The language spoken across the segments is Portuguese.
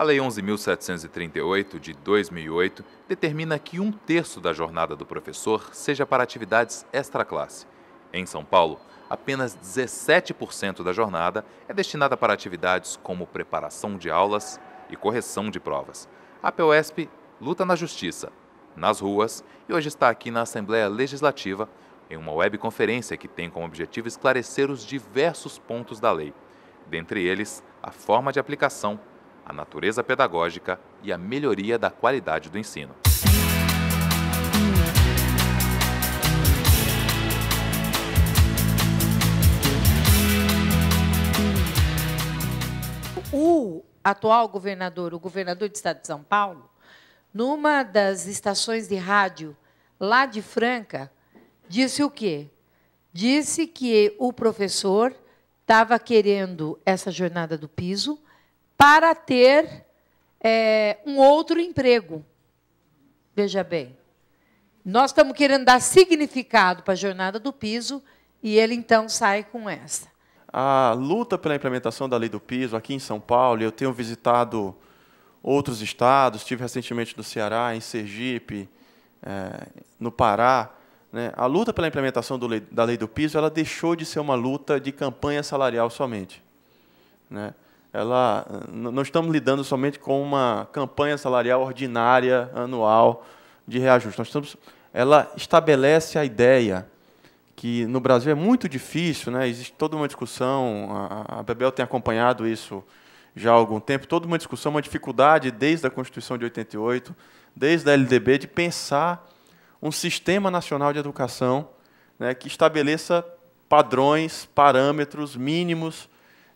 A Lei 11.738, de 2008, determina que 1/3 da jornada do professor seja para atividades extraclasse. Em São Paulo, apenas 17% da jornada é destinada para atividades como preparação de aulas e correção de provas. A PUESP luta na justiça, nas ruas e hoje está aqui na Assembleia Legislativa em uma webconferência que tem como objetivo esclarecer os diversos pontos da lei, dentre eles a forma de aplicação, a natureza pedagógica e a melhoria da qualidade do ensino. O atual governador, o governador do estado de São Paulo, numa das estações de rádio lá de Franca, disse o quê? Disse que o professor estava querendo essa jornada do piso para ter um outro emprego. Veja bem, nós estamos querendo dar significado para a jornada do piso e ele, então, sai com essa. A luta pela implementação da lei do piso aqui em São Paulo, eu tenho visitado outros estados, estive recentemente no Ceará, em Sergipe, no Pará. Né? A luta pela implementação da lei do piso, ela deixou de ser uma luta de campanha salarial somente. Né? Não estamos lidando somente com uma campanha salarial ordinária, anual, de reajuste. Ela estabelece a ideia que no Brasil é muito difícil, né? Existe toda uma discussão, a Bebel tem acompanhado isso já há algum tempo, toda uma discussão, uma dificuldade desde a Constituição de 88, desde a LDB, de pensar um sistema nacional de educação, né, que estabeleça padrões, parâmetros mínimos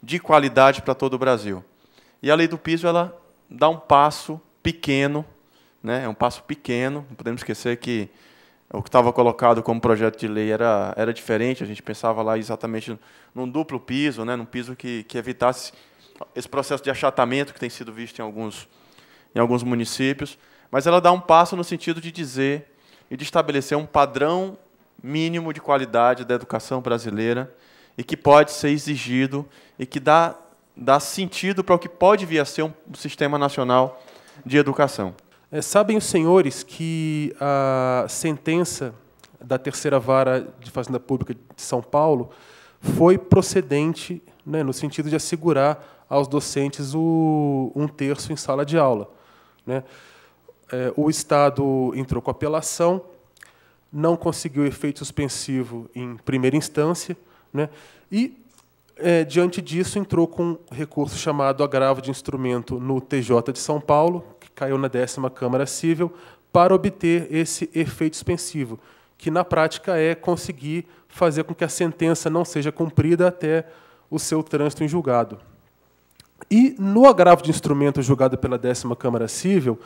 de qualidade para todo o Brasil. E a lei do piso ela dá um passo pequeno, né, um passo pequeno, não podemos esquecer que o que estava colocado como projeto de lei era diferente, a gente pensava lá exatamente num duplo piso, né, num piso que evitasse esse processo de achatamento que tem sido visto em alguns municípios, mas ela dá um passo no sentido de dizer e de estabelecer um padrão mínimo de qualidade da educação brasileira e que pode ser exigido e que dá sentido para o que pode vir a ser um sistema nacional de educação. Sabem os senhores que a sentença da terceira vara de Fazenda Pública de São Paulo foi procedente, né, no sentido de assegurar aos docentes o 1/3 em sala de aula. Né? O Estado entrou com apelação, não conseguiu efeito suspensivo em primeira instância, né, e, diante disso, entrou com um recurso chamado agravo de instrumento no TJ de São Paulo, que caiu na 10ª Câmara Cível, para obter esse efeito suspensivo, que, na prática, é conseguir fazer com que a sentença não seja cumprida até o seu trânsito em julgado. E, no agravo de instrumento julgado pela 10ª Câmara Cível,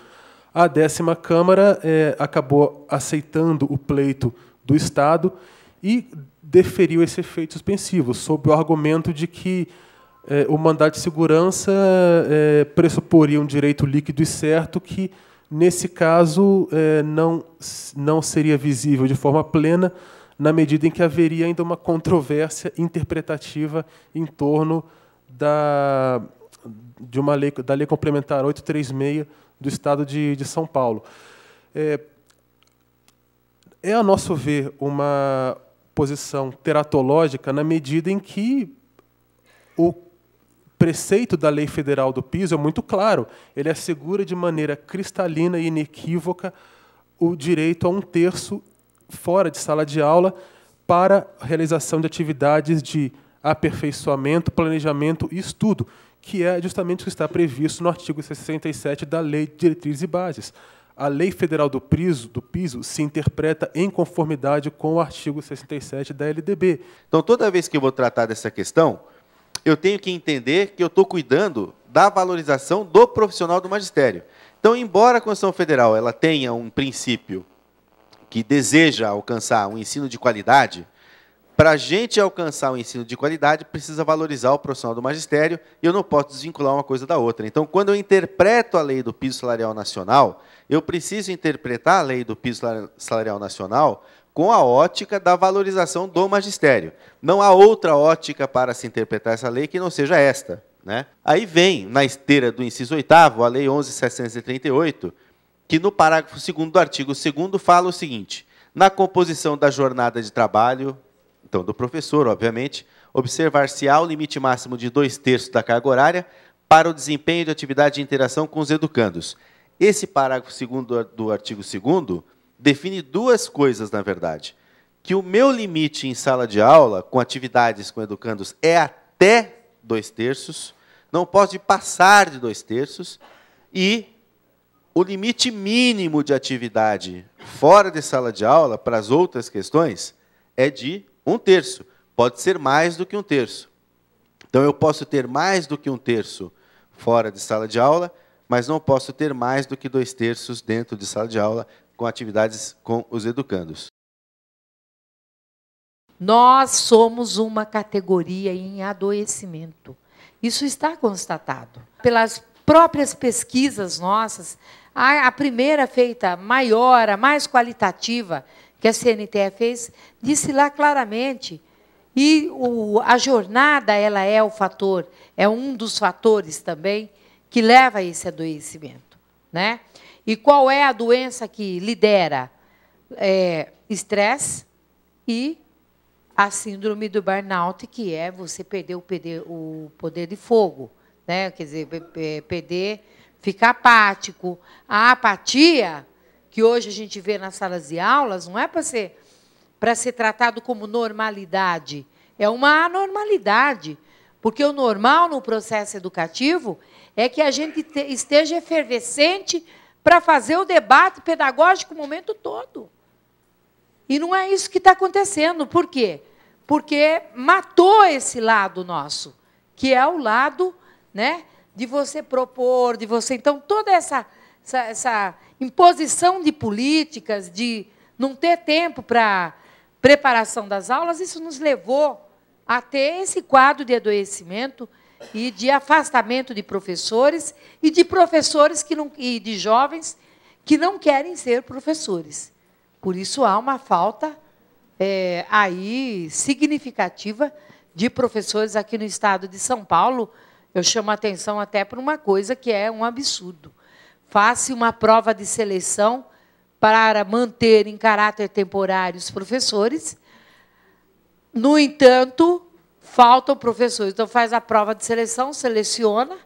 a 10ª Câmara acabou aceitando o pleito do Estado e deferiu esse efeito suspensivo, sob o argumento de que o mandado de segurança pressuporia um direito líquido e certo que, nesse caso, não seria visível de forma plena, na medida em que haveria ainda uma controvérsia interpretativa em torno da Lei Complementar 836 do Estado de São Paulo. A nosso ver, uma posição teratológica na medida em que o preceito da Lei Federal do Piso é muito claro. Ele assegura de maneira cristalina e inequívoca o direito a 1/3 fora de sala de aula para a realização de atividades de aperfeiçoamento, planejamento e estudo, que é justamente o que está previsto no artigo 67 da Lei de Diretrizes e Bases. A Lei Federal do Piso se interpreta em conformidade com o artigo 67 da LDB. Então, toda vez que eu vou tratar dessa questão, eu tenho que entender que eu estou cuidando da valorização do profissional do magistério. Então, embora a Constituição Federal ela tenha um princípio que deseja alcançar um ensino de qualidade, para a gente alcançar um ensino de qualidade, precisa valorizar o profissional do magistério e eu não posso desvincular uma coisa da outra. Então, quando eu interpreto a lei do piso salarial nacional, eu preciso interpretar a lei do piso salarial nacional com a ótica da valorização do magistério. Não há outra ótica para se interpretar essa lei que não seja esta. né? Aí vem, na esteira do inciso 8º, a Lei 11.738, que no parágrafo 2º do artigo 2º fala o seguinte: na composição da jornada de trabalho, então do professor, obviamente, observar-se-á o limite máximo de 2/3 da carga horária para o desempenho de atividade de interação com os educandos. Esse parágrafo 2º do artigo 2º define duas coisas, na verdade: que o meu limite em sala de aula, com atividades com educandos, é até 2/3, não pode passar de 2/3, e o limite mínimo de atividade fora de sala de aula, para as outras questões, é de 1/3. Pode ser mais do que 1/3. Então, eu posso ter mais do que 1/3 fora de sala de aula, mas não posso ter mais do que 2/3 dentro de sala de aula, com atividades com os educandos. Nós somos uma categoria em adoecimento. Isso está constatado. Pelas próprias pesquisas nossas, a primeira feita maior, a mais qualitativa, que a CNTE fez, disse lá claramente. E a jornada, ela é o fator, é um dos fatores também que leva a esse adoecimento, né? E qual é a doença que lidera? Estresse e a síndrome do burnout, que é você perder o poder de fogo, né? Quer dizer, ficar apático. A apatia, que hoje a gente vê nas salas de aulas, não é para ser tratado como normalidade, é uma anormalidade, porque o normal no processo educativo é que a gente esteja efervescente para fazer o debate pedagógico o momento todo. E não é isso que está acontecendo. Por quê? Porque matou esse lado nosso, que é o lado, né, de você propor, de você... Então, toda essa imposição de políticas, de não ter tempo para preparação das aulas, isso nos levou a ter esse quadro de adoecimento e de afastamento de professores e de professores e de jovens que não querem ser professores. Por isso, há uma falta aí significativa de professores aqui no estado de São Paulo. Eu chamo a atenção até para uma coisa que é um absurdo. Faz-se uma prova de seleção para manter em caráter temporário os professores. No entanto, faltam professores. Então, faz a prova de seleção, seleciona,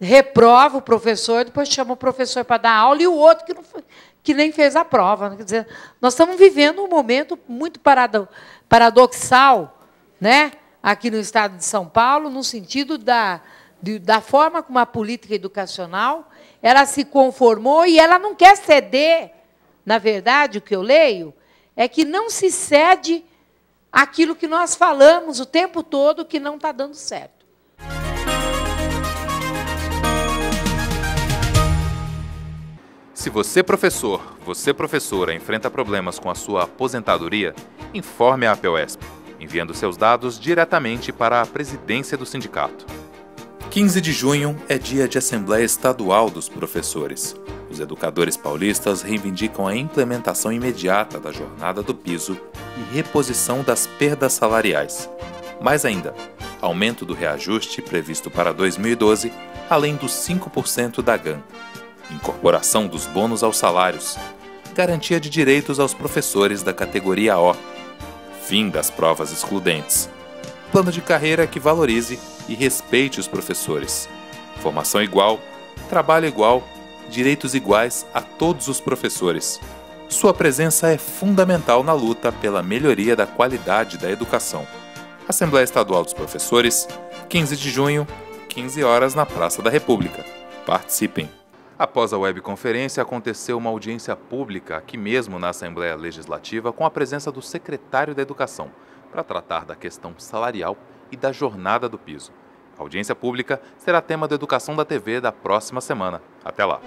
reprova o professor, depois chama o professor para dar aula, e o outro que nem fez a prova. Quer dizer, nós estamos vivendo um momento muito paradoxal, né, aqui no estado de São Paulo, no sentido da forma como a política educacional ela se conformou e ela não quer ceder. Na verdade, o que eu leio é que não se cede aquilo que nós falamos o tempo todo que não está dando certo. Se você, professor, você, professora, enfrenta problemas com a sua aposentadoria, informe a APEUESP, enviando seus dados diretamente para a presidência do sindicato. 15 de junho é dia de Assembleia Estadual dos Professores. Os educadores paulistas reivindicam a implementação imediata da jornada do piso e reposição das perdas salariais. Mais ainda, aumento do reajuste previsto para 2012, além dos 5% da GAN. Incorporação dos bônus aos salários. Garantia de direitos aos professores da categoria O. Fim das provas excludentes. Plano de carreira que valorize e respeite os professores. Formação igual, trabalho igual, direitos iguais a todos os professores. Sua presença é fundamental na luta pela melhoria da qualidade da educação. Assembleia Estadual dos Professores, 15 de junho, 15 horas na Praça da República. Participem! Após a webconferência, aconteceu uma audiência pública aqui mesmo na Assembleia Legislativa com a presença do secretário da Educação, para tratar da questão salarial e da jornada do piso. A audiência pública será tema da Educação da TV da próxima semana. Até lá!